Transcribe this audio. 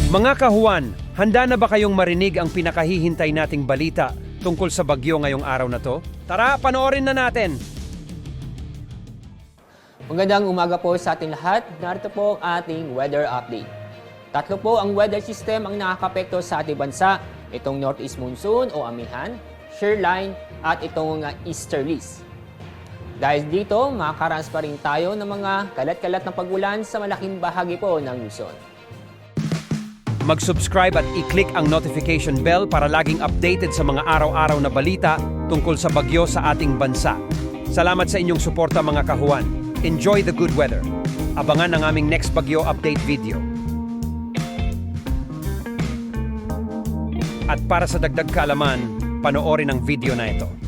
Mga kahuwan, handa na ba kayong marinig ang pinakahihintay nating balita tungkol sa bagyo ngayong araw na to? Tara, panoorin na natin! Magandang umaga po sa ating lahat. Narito po ang ating weather update. Tatlo po ang weather system ang nakakapekto sa ating bansa. Itong northeast monsoon o amihan, shear line at itong easterlies. Dahil dito, makakaranas pa rin tayo ng mga kalat-kalat na pagulan sa malaking bahagi po ng Luzon. Mag-subscribe at i-click ang notification bell para laging updated sa mga araw-araw na balita tungkol sa bagyo sa ating bansa. Salamat sa inyong suporta mga kahuwan. Enjoy the good weather. Abangan ang aming next bagyo update video. At para sa dagdag kaalaman, panoorin ang video na ito.